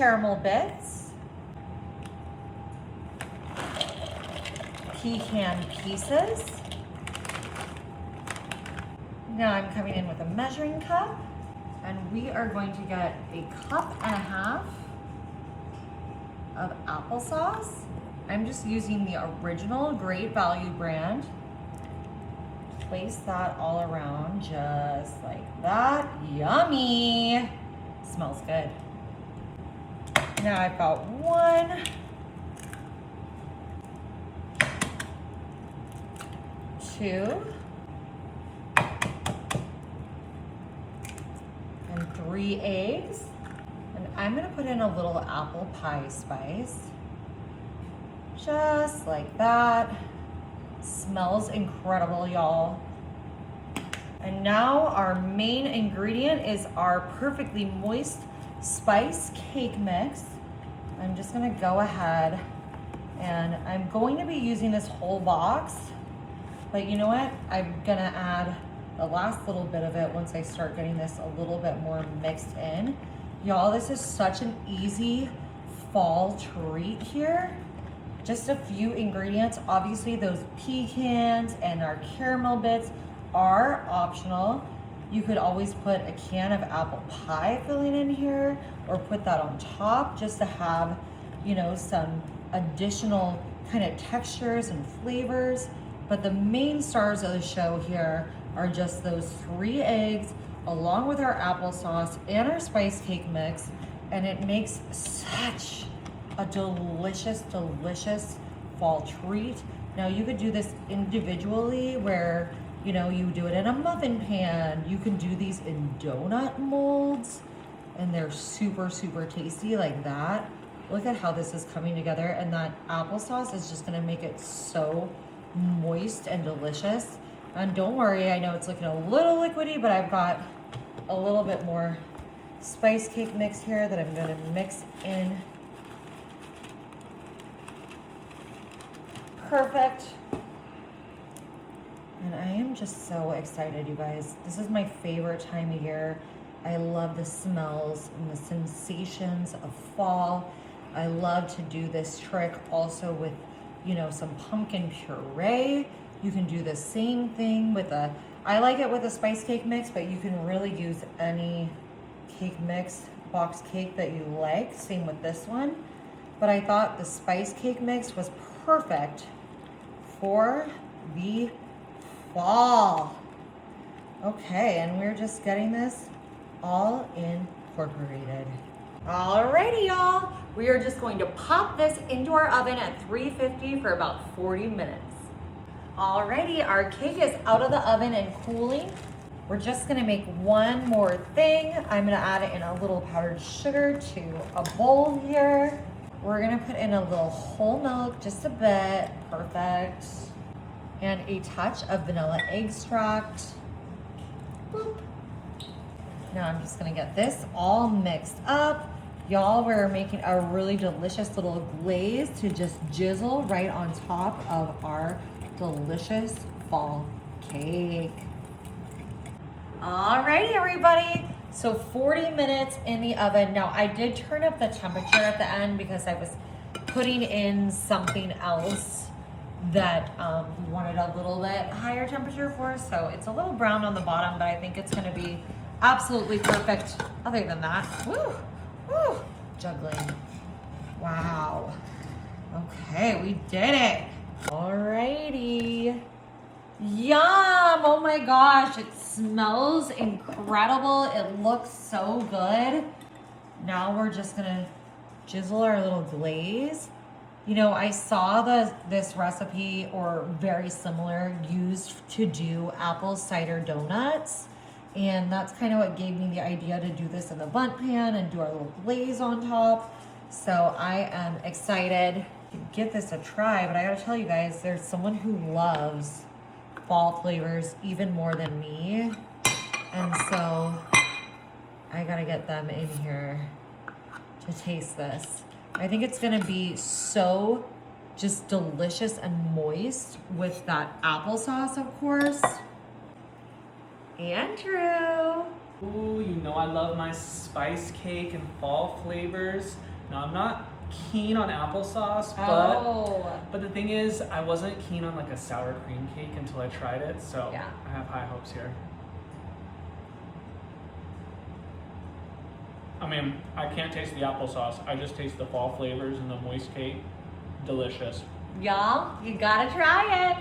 caramel bits, pecan pieces. Now I'm coming in with a measuring cup, and we are going to get a cup and a half of applesauce. I'm just using the original Great Value brand. Place that all around just like that. Yummy! Smells good. Now I've got 1, 2, and 3 eggs. And I'm gonna put in a little apple pie spice. Just like that. Smells incredible, y'all. And now our main ingredient is our perfectly moist spice cake mix. I'm just gonna go ahead and I'm going to be using this whole box, but you know what? I'm gonna add the last little bit of it once I start getting this a little bit more mixed in. Y'all, this is such an easy fall treat here. Just a few ingredients. Obviously those pecans and our caramel bits are optional. You could always put a can of apple pie filling in here or put that on top just to have, you know, some additional kind of textures and flavors. But the main stars of the show here are just those 3 eggs along with our applesauce and our spice cake mix, and it makes such a delicious, delicious fall treat. Now you could do this individually where, you know, you do it in a muffin pan. You can do these in donut molds and they're super, super tasty like that. Look at how this is coming together, and that applesauce is just gonna make it so moist and delicious. And don't worry, I know it's looking a little liquidy, but I've got a little bit more spice cake mix here that I'm gonna mix in. Perfect. And I am just so excited, you guys. This is my favorite time of year. I love the smells and the sensations of fall. I love to do this trick also with, you know, some pumpkin puree. You can do the same thing with I like it with a spice cake mix, but you can really use any cake mix, box cake that you like. Same with this one. But I thought the spice cake mix was perfect for the fall. Okay, and we're just getting this all incorporated. Alrighty, y'all. We are just going to pop this into our oven at 350 for about 40 minutes. Alrighty, our cake is out of the oven and cooling. We're just gonna make one more thing. I'm gonna add in a little powdered sugar to a bowl here. We're gonna put in a little whole milk, just a bit, perfect. And a touch of vanilla extract. Boop. Now I'm just gonna get this all mixed up. Y'all, we're making a really delicious little glaze to just jizzle right on top of our delicious fall cake. Alrighty, everybody. So 40 minutes in the oven. Now I did turn up the temperature at the end because I was putting in something else that we wanted a little bit higher temperature for. So it's a little brown on the bottom, but I think it's gonna be absolutely perfect. Other than that, woo, woo, juggling. Wow. Okay, we did it. Alrighty. Yum! Oh my gosh, it smells incredible. It looks so good. Now we're just gonna jizzle our little glaze. You know, I saw this recipe, or very similar, used to do apple cider donuts. And that's kind of what gave me the idea to do this in the bundt pan and do our little glaze on top. So I am excited to give this a try, but I gotta tell you guys, there's someone who loves fall flavors even more than me. And so I gotta get them in here to taste this. I think it's gonna be so just delicious and moist with that applesauce, of course. Andrew. Ooh, you know I love my spice cake and fall flavors. Now I'm not keen on applesauce, but the thing is, I wasn't keen on like a sour cream cake until I tried it, so Yeah. I have high hopes here. I mean, I can't taste the applesauce. I just taste the fall flavors and the moist cake. Delicious. Y'all, you gotta try it.